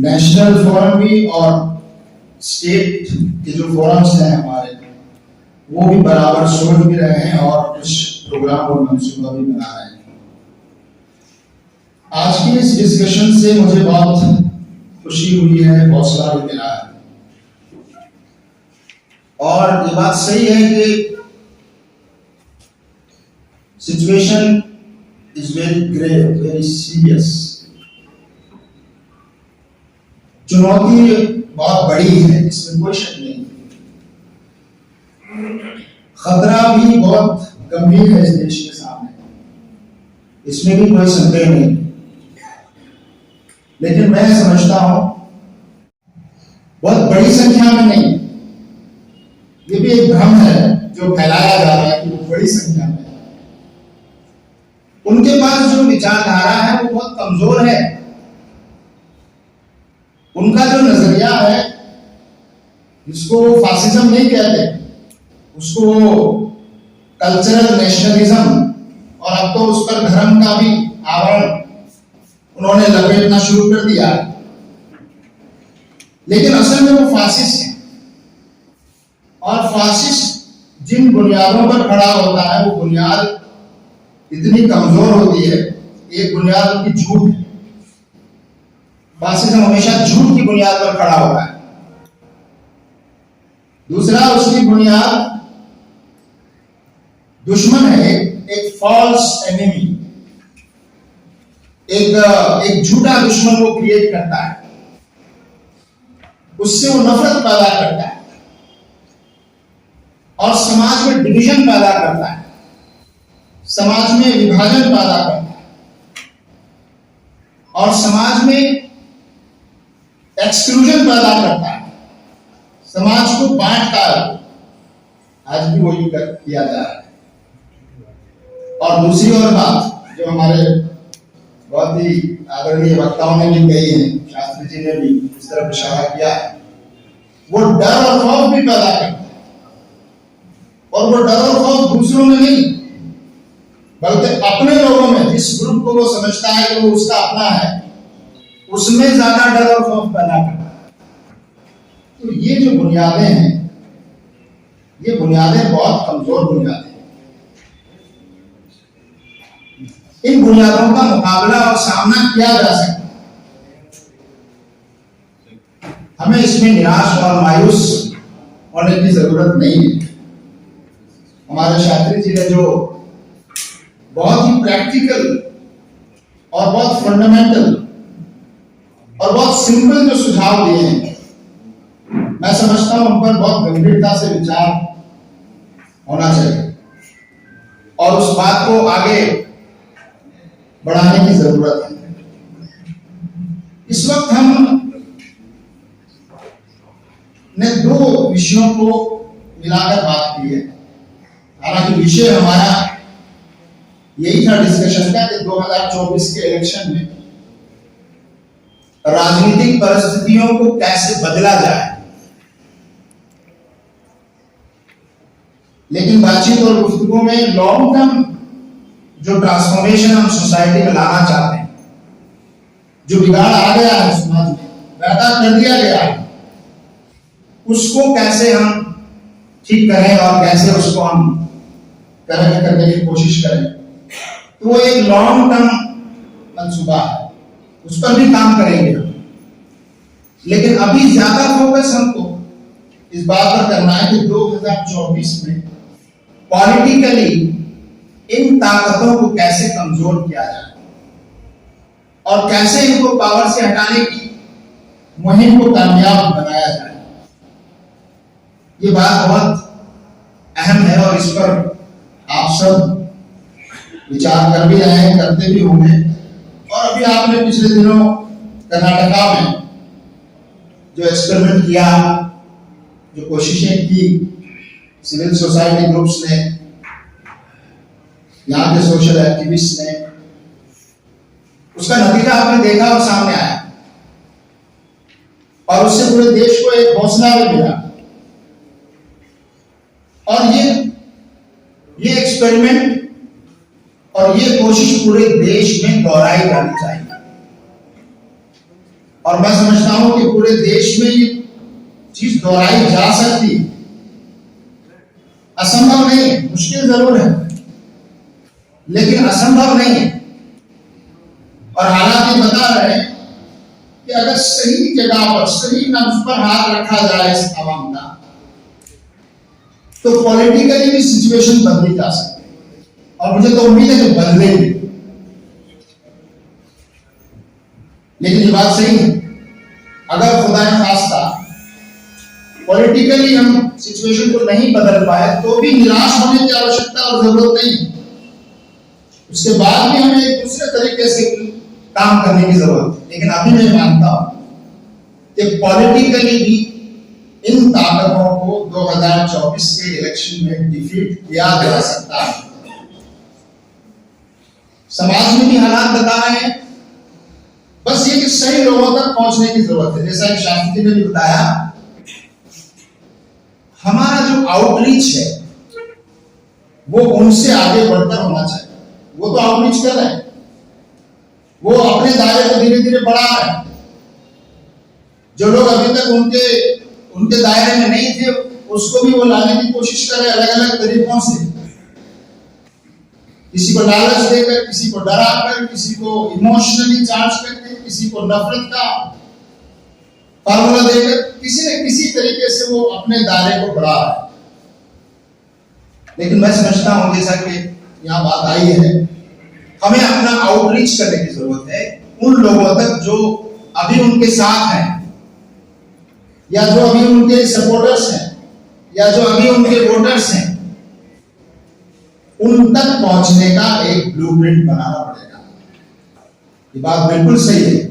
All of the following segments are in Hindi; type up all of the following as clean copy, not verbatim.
नेशनल फोरम भी और स्टेट के जो फोरम्स हैं हमारे, वो भी बराबर सोच भी रहे हैं और कुछ प्रोग्राम और मंसूबा भी बना रहे हैं। आज की इस डिस्कशन से मुझे बहुत खुशी हुई है, हौसला भी मिला है। और ये बात सही है कि situation is very grave, very serious. चुनौती बहुत बड़ी है, इसमें कोई शक नहीं। खतरा भी बहुत गंभीर है इस देश के सामने, इसमें भी कोई संदेह नहीं। लेकिन मैं समझता हूं बहुत बड़ी संख्या में नहीं, ये भी एक भ्रम है जो फैलाया जा रहा है कि वो बड़ी संख्या में। उनके पास जो विचारधारा है वो बहुत कमजोर है। उनका जो नजरिया है, जिसको फासिज्म नहीं कहते, उसको कल्चरल नेशनलिज्म, और अब तो उस पर धर्म का भी आवरण उन्होंने लपेटना शुरू कर दिया। लेकिन असल में वो फासिस्ट है, और फासिस्ट जिन बुनियादों पर खड़ा होता है वो बुनियाद इतनी कमजोर होती है। एक बुनियाद उनकी झूठ है। फासिज्म हमेशा झूठ की बुनियाद पर खड़ा होता है। दूसरा, उसकी बुनियाद दुश्मन है, एक फॉल्स एनिमी, एक झूठा दुश्मन वो क्रिएट करता है, उससे वो नफरत पैदा करता है और समाज में डिवीजन पैदा करता है, समाज में विभाजन पैदा करता है और समाज में एक्सक्लूजन पैदा करता है, समाज को बांटता है। आज भी वही किया जा रहा है। और दूसरी और बात जो हमारे बहुत ही आदरणीय वक्ताओं ने भी कही है, शास्त्री जी ने भी इस तरफ इशारा किया है, वो डर और खौफ भी पैदा करता है। और वो डर और खौफ दूसरों में नहीं, बल्कि अपने लोगों में, जिस ग्रुप को वो समझता है कि वो उसका अपना है, उसमें ज्यादा डर और खौफ पैदा करता है। तो ये जो बुनियादें हैं, ये बुनियादें बहुत कमजोर बुनियादें हैं। इन बुनियादों का मुकाबला और सामना किया जा सकता है। हमें इसमें निराश और मायूस होने की जरूरत नहीं है। हमारे शास्त्री जी ने जो बहुत ही प्रैक्टिकल और बहुत फंडामेंटल और बहुत सिंपल जो सुझाव दिए हैं, मैं समझता हूं उन पर बहुत गंभीरता से विचार होना चाहिए और उस बात को आगे बढ़ाने की जरूरत है। इस वक्त हम ने दो विषयों को मिलाकर बात की है। हालांकि विषय हमारा यही था डिस्कशन का कि 2024 के इलेक्शन में राजनीतिक परिस्थितियों को कैसे बदला जाए। लेकिन बातचीत और गुफ्तगू में लॉन्ग टर्म जो ट्रांसफॉर्मेशन हम सोसाइटी में लाना चाहते हैं, जो बिगाड़ आ गया है समाज में, पैदा कर दिया गया है, उसको कैसे हम ठीक करें और कैसे उसको हम करेक्ट करने की कोशिश करें। तो वो एक लॉन्ग टर्म मंसूबा है, उस पर भी काम करेंगे हम। लेकिन अभी ज्यादा फोकस हमको इस बात पर करना है कि 2024 में पॉलिटिकली इन ताकतों को कैसे कमजोर किया जाए और कैसे इनको पावर से हटाने की मुहिम को कामयाब बनाया जाए। ये बात बहुत अहम है और इस पर आप सब विचार कर भी रहे हैं, करते भी होंगे। और अभी आपने पिछले दिनों कर्नाटका में जो एक्सपेरिमेंट किया, जो कोशिशें की सिविल सोसाइटी ग्रुप्स ने, यहाँ के सोशल एक्टिविस्ट ने, उसका नतीजा आपने देखा और सामने आया और उससे पूरे देश को एक हौसला भी मिला। और ये एक्सपेरिमेंट और ये कोशिश पूरे देश में दोहराई जानी चाहिए। और मैं समझता हूं कि पूरे देश में ये चीज दोहराई जा सकती है। असंभव नहीं है, मुश्किल जरूर है लेकिन असंभव नहीं है। और हालात ये बता रहे हैं कि अगर सही जगह पर सही नब्ज पर हाथ रखा जाए इस आवाम का, तो पॉलिटिकली भी सिचुएशन बदली जा सकती है और मुझे तो उम्मीद है कि बदलेगी। लेकिन ये बात सही है, अगर खुदा न खास्ता पॉलिटिकली हम सिचुएशन को नहीं बदल पाए तो भी निराश होने की आवश्यकता और जरूरत नहीं। उसके बाद भी हमें एक दूसरे तरीके से काम करने की जरूरत है। लेकिन अभी मैं मानता हूं कि पॉलिटिकली भी इन ताकतों को 2024 के इलेक्शन में डिफीट किया जा सकता है। समाज में भी हालात बता रहे हैं, बस ये कि सही लोगों तक पहुंचने की जरूरत है। जैसा कि शास्त्री जी ने भी बताया, हमारा जो आउटरीच है वो उनसे आगे बढ़कर होना चाहिए। वो तो आउटरीच कर रहे हैं, वो अपने दायरे को धीरे धीरे बढ़ा रहे हैं। जो लोग अभी तक उनके दायरे में नहीं थे उसको भी वो लाने की कोशिश कर रहे हैं अलग अलग तरीकों से। किसी को लालच देकर, किसी को डराकर, किसी को इमोशनली चार्ज करके, किसी को नफरत का फार्मूला देकर, किसी न किसी तरीके से वो अपने दायरे को बढ़ा रहा है। लेकिन मैं समझता हूं, जैसा कि यहां बात आई है, हमें अपना आउटरीच करने की जरूरत है उन लोगों तक जो अभी उनके साथ हैं, या जो अभी उनके सपोर्टर्स हैं, या जो अभी उनके वोटर्स हैं। उन तक पहुंचने का एक ब्लूप्रिंट बनाना पड़ेगा। ये बात बिल्कुल सही है।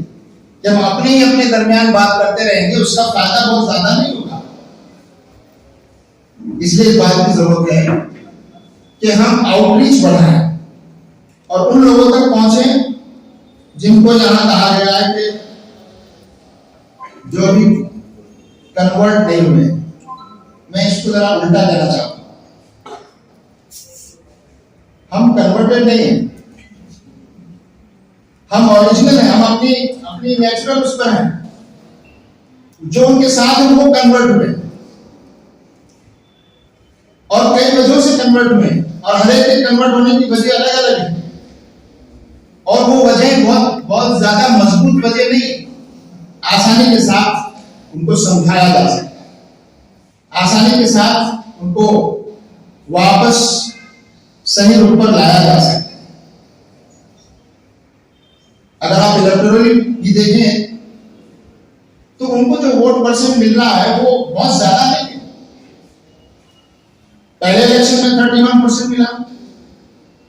जब अपने ही अपने दरमियान बात करते रहेंगे उसका फायदा बहुत ज्यादा नहीं होगा। इसलिए इस बात की जरूरत है कि हम आउटरीच बढ़ाएं और उन लोगों तक पहुंचे जिनको यहां कहा गया है कि जो अभी कन्वर्ट नहीं हुए। मैं इसको जरा उल्टा देना चाहता हूं, हम कन्वर्टेड नहीं हैं, हम ओरिजिनल हैं, हम अपनी नेचुरल उस पर हैं। जो उनके साथ उनको कन्वर्ट हुए और कई वजहों से कन्वर्ट हुए और हर एक के कन्वर्ट होने की वजह अलग अलग है और वो वजह बहुत ज्यादा मजबूत वजह नहीं, आसानी के साथ उनको समझाया जा सकता है, आसानी के साथ उनको वापस सही रूप पर लाया जा सकता है। अगर आप इलेक्टोरली भी देखें तो उनको जो वोट परसेंट मिल रहा है वो बहुत ज्यादा नहीं है। पहले इलेक्शन में 31% मिला,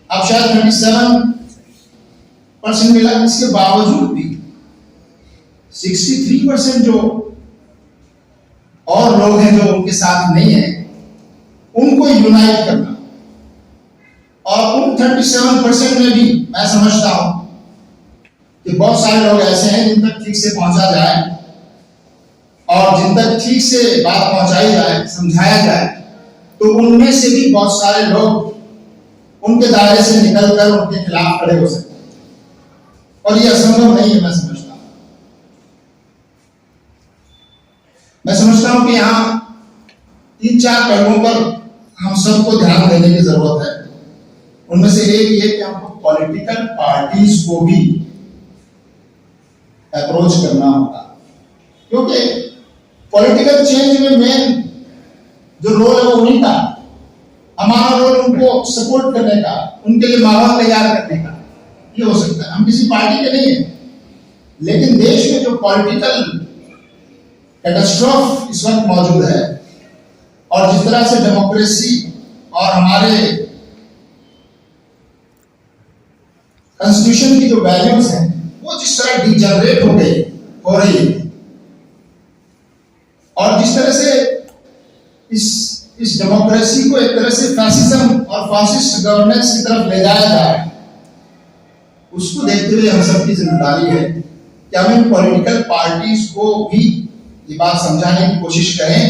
अब शायद 37% मिला। इसके बावजूद भी 63% जो और लोग हैं जो उनके साथ नहीं है उनको यूनाइट करना, और उन 37% में भी मैं समझता हूं कि बहुत सारे लोग ऐसे हैं जिन तक ठीक से पहुंचा जाए और जिन तक ठीक से बात पहुंचाई जाए, समझाया जाए, तो उनमें से भी बहुत सारे लोग उनके दायरे से निकलकर उनके खिलाफ खड़े हो सकते हैं और ये असंभव नहीं है। मैं समझता हूं कि यहां 3-4 पहलुओं पर हम सबको ध्यान देने की जरूरत है। उनमें से एक ये कि हमको पॉलिटिकल पार्टीज को भी अप्रोच करना होगा, क्योंकि पॉलिटिकल चेंज में मेन जो रोल है वो उन्हीं का। हमारा रोल उनको सपोर्ट करने का, उनके लिए माहौल तैयार करने का ये हो सकता है। हम किसी पार्टी के नहीं है, लेकिन देश में जो पॉलिटिकल कैटास्ट्रोफ इस वक्त मौजूद है और जिस तरह से डेमोक्रेसी और हमारे कॉन्स्टिट्यूशन की जो वैल्यूज हैं वो जिस तरह डिजनरेट हो रही है और जिस तरह से इस डेमोक्रेसी को एक तरह से फैसिज्म और फासिस्ट गवर्नेंस की तरफ ले जाया जा रहा है, उसको देखते हुए हम सबकी जिम्मेदारी है कि हम इन पॉलिटिकल पार्टीज को भी ये बात समझाने की कोशिश करें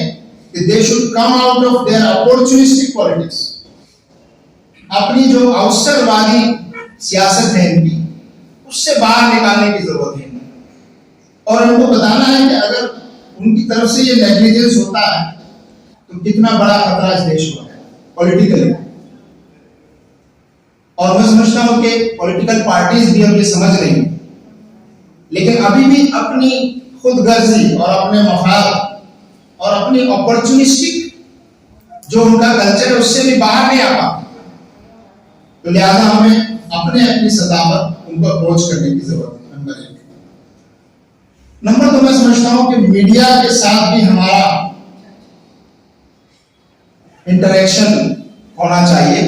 कि they should come out of their opportunistic politics. अपनी जो अवसरवादी सियासत है इनकी, उससे बाहर निकालने की जरूरत है। और इनको बताना है कि अगर उनकी तरफ से ये नेग्लिजेंस होता है तो कितना बड़ा खतरा इस देश को है पॉलिटिकली। और मैं समझता हूं कि पॉलिटिकल पार्टीज भी अब ये समझ रही हैं, लेकिन अभी भी अपनी खुदगर्जी और अपने मफाद और अपनी अपॉर्चुनिस्टिक जो उनका कल्चर है उससे भी बाहर नहीं आ पाते। तो लिहाजा हमें अपने अपनी सतह पर उनको अप्रोच करने की जरूरत है। नंबर 1। नंबर 2, मैं समझता हूं कि मीडिया के साथ भी हमारा इंटरेक्शन होना चाहिए।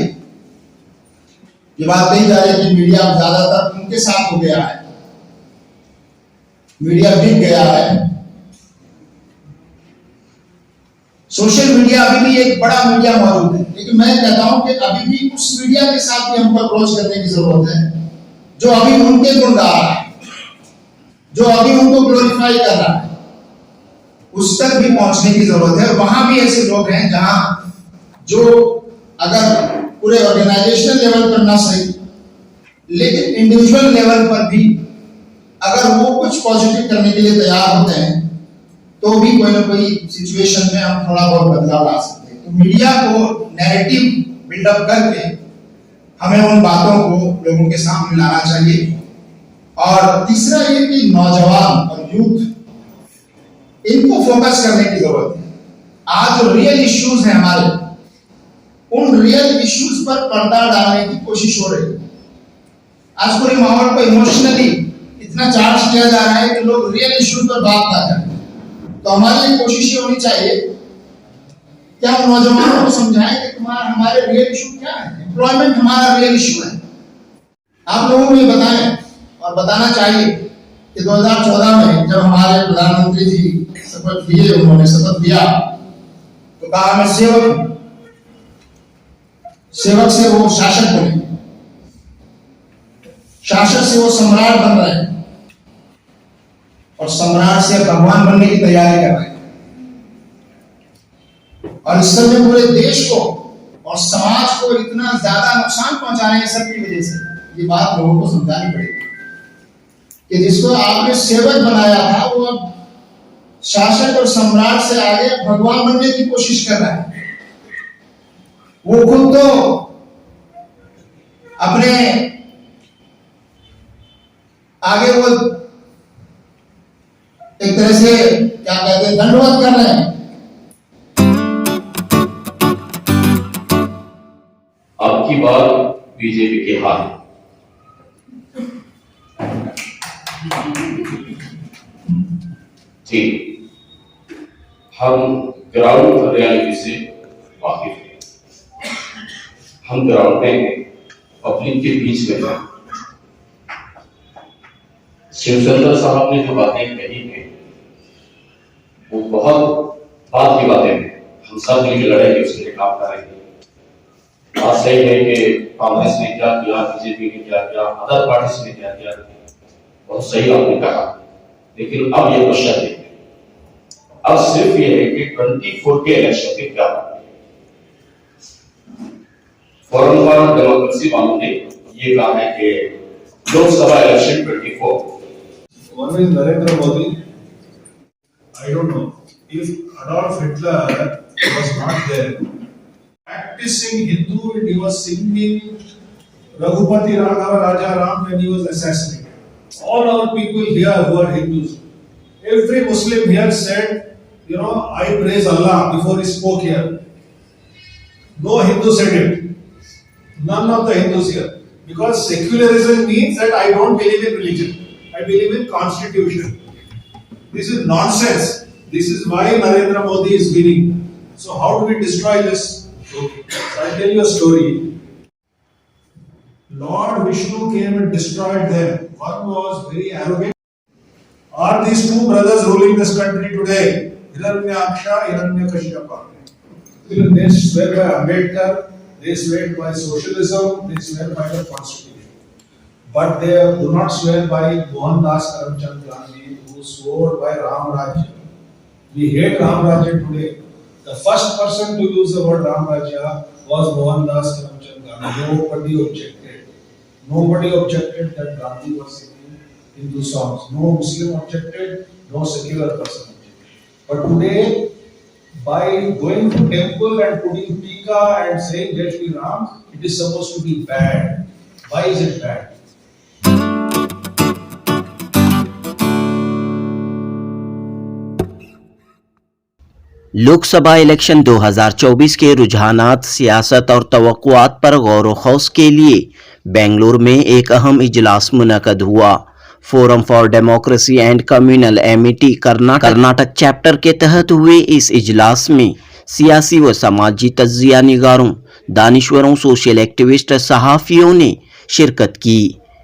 ये बात नहीं जा रही कि मीडिया ज्यादातर उनके साथ हो गया है, मीडिया बिक गया है। सोशल मीडिया अभी भी एक बड़ा मीडिया मौजूद है, लेकिन मैं कहता हूं कि अभी भी उस मीडिया के साथ भी हमको अप्रोच करने की जरूरत है जो अभी उनके गुण गा रहा है, जो अभी उनको ग्लोरीफाई कर रहा है, उस तक भी पहुंचने की जरूरत है। और वहां भी ऐसे लोग हैं जहां जो अगर पूरे ऑर्गेनाइजेशनल लेवल पर ना सही लेकिन इंडिविजुअल लेवल पर भी अगर वो कुछ पॉजिटिव करने के लिए तैयार होते हैं तो भी कोई ना कोई सिचुएशन में हम थोड़ा बहुत बदलाव ला सकते हैं। तो मीडिया को नैरेटिव बिल्डअप करके हमें उन बातों को लोगों के सामने लाना चाहिए। और तीसरा ये कि नौजवान और यूथ इनको फोकस करने की जरूरत है। आज जो रियल इश्यूज हैं हमारे, उन रियल इश्यूज पर पर्दा डालने की कोशिश हो रही है। आज पूरे माहौल को इमोशनली इतना चार्ज किया जा रहा है कि लोग रियल इश्यूज पर बात ना करें। तो हमारी कोशिश ये होनी चाहिए कि हम नौजवानों को समझाएं कि तुम्हारा हमारे रियल इशू क्या है। एम्प्लॉयमेंट हमारा रियल इशू है। आप लोगों को ये बताएं और बताना चाहिए कि 2014 में जब हमारे प्रधानमंत्री जी शपथ लिए, उन्होंने शपथ लिया तो कहा मैं सेवक से वो शासक बने, शासक से वो सम्राट बन रहे हैं और सम्राट से भगवान बनने की तैयारी कर रहे हैं। और इस समय पूरे देश को और समाज को इतना ज्यादा नुकसान पहुंचा रहे हैं सबकी वजह से। ये बात लोगों को समझानी पड़ेगी कि जिसको आपने सेवक बनाया था वो अब शासक और सम्राट से आगे भगवान बनने की कोशिश कर रहा है। वो खुद तो अपने आगे वो एक तरह से क्या कहते हैं दंडवत कर रहे हैं। आपकी बात बीजेपी के हाथ है। ठीक, हम ग्राउंड रियलिटी से वाकिफ हैं। हम ग्राउंड में पब्लिक के बीच में हैं। शिवचंद्र साहब ने जो बातें कही हैं वो बहुत बात की बातें हैं। हम सब मिलकर लड़ेंगे, उसके लिए काम करेंगे। बात सही है कि कांग्रेस ने क्या किया, बीजेपी ने क्या किया, अदर पार्टीज ने क्या किया, बहुत सही आपने कहा। लेकिन अब ये क्वेश्चन है, अब सिर्फ ये है कि 24 के इलेक्शन के क्या होंगे। फोरम फॉर डेमोक्रेसी वालों ने ये कहा है कि Lok Sabha election 24। One is Narendra Modi. I don't know if Adolf Hitler was not there. Practicing Hindu, and he was singing Raghupati Raghava Raja Ram when he was assassinated. All our people here who are Hindus, every Muslim here said, you know, I praise Allah before he spoke here. No Hindu said it. None of the Hindus here. Because secularism means that I don't believe in religion. I believe in constitution. This is nonsense. This is why Narendra Modi is winning. So how do we destroy this? Okay. So I'll tell you a story. Lord Vishnu came and destroyed them. One was very arrogant. Are these two brothers ruling this country today? Hiranyaksha, Hiranyakashyapa. They swear by Ambedkar, they swear by socialism, they swear by the constitution. But they do not swear by Mohandas Karamchand Gandhi, who swore by Ram Rajya. We hate Ram Rajya today. The first person to use the word Ram Rajya was Mohandas Karamchand Gandhi. Nobody objected. Nobody objected that Gandhi was singing Hindu songs. No Muslim objected, no secular person objected. But today, by going to temple and putting tika and saying Jai Shri Ram, it is supposed to be bad. Why is it bad? Lok Sabha election 2024 के रुझानात, सियासत और तवक्कुआत पर गौर व खौस के लिए बेंगलुरु में एक अहम इजलास मुनक़द हुआ। Forum for democracy and communal Amity Karnataka chapter के तहत हुए इस इजलास में सियासी व समाजी तज्जिया निगारों, दानिश्वरों, सोशल एक्टिविस्ट, सहाफ़ियों ने शिरकत की।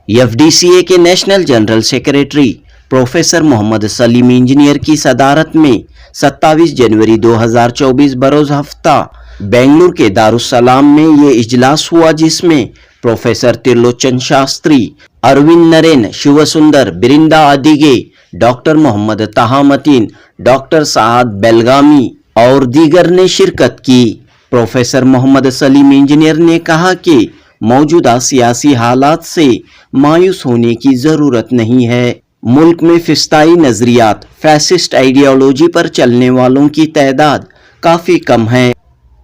एफडीसीए के national general secretary professor Mohammad Salim engineer की सदारत में 27 जनवरी 2024 बरोज़ हफ्ता बेंगलुरु के दारुस्सलाम में ये इजलास हुआ, जिसमें professor Trilochan Shastri, Arvind Naren, Shivsundar, Birinda Adige, doctor Mohammad Tahamteen, doctor Saad Belgami और दीगर ने शिरकत की। प्रोफेसर मोहम्मद सलीम इंजीनियर ने कहा कि मौजूदा सियासी हालात से मायूस होने की ज़रूरत नहीं है। मुल्क में फिस्ताई नज़रियात, फैसिस्ट आइडियोलॉजी पर चलने वालों की तादाद काफ़ी कम है,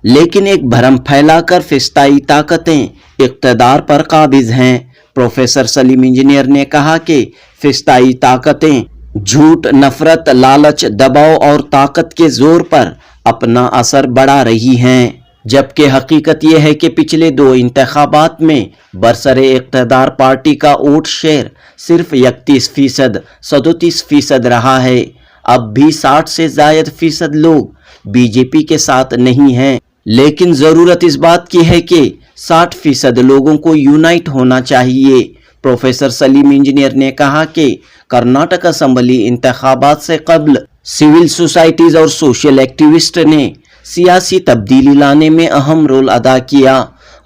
लेकिन एक भ्रम फैलाकर फिस्ताई ताकतें इक़्तिदार पर काबिज़ हैं। प्रोफेसर सलीम इंजीनियर ने कहा कि फिस्ताई ताकतें झूठ, नफरत, लालच, दबाव और ताकत के ज़ोर पर अपना असर बढ़ा रही हैं, जबकि हकीकत यह है कि पिछले 2 इंतखाबात में बरसरे इक़्तिदार पार्टी का वोट शेयर सिर्फ 31%, 37% रहा है। अब भी 60 से ज़ायद फीसद लोग बीजेपी के साथ नहीं हैं, लेकिन ज़रूरत इस बात की है कि 60% लोगों को यूनाइट होना चाहिए। प्रोफेसर सलीम इंजीनियर ने कहा कि कर्नाटक असम्बली इंतखाबात से कबल सिविल सोसाइटीज़ और सोशल एक्टिविस्ट ने सियासी तब्दीली लाने में अहम रोल अदा किया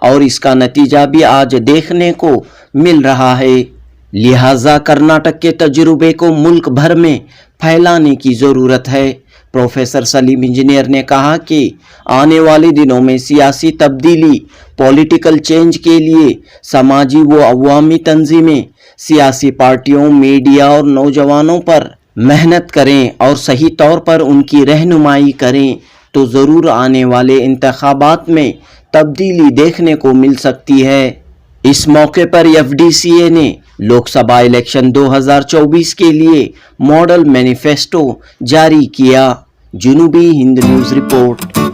और इसका नतीजा भी आज देखने को मिल रहा है। लिहाजा कर्नाटक के तजुर्बे को मुल्क भर में फैलाने की ज़रूरत है। प्रोफेसर सलीम इंजीनियर ने कहा कि आने वाले दिनों में सियासी तब्दीली, पॉलिटिकल चेंज के लिए समाजी व अवामी तंजीमें, सियासी पार्टियों, मीडिया और नौजवानों पर मेहनत करें और सही तौर पर उनकी रहनुमाई करें तो ज़रूर आने वाले इंतखाबात में तब्दीली देखने को मिल सकती है। इस मौके पर एफडीसीए ने लोकसभा इलेक्शन 2024 के लिए मॉडल मैनिफेस्टो जारी किया। जुनूबी हिंद न्यूज़ रिपोर्ट।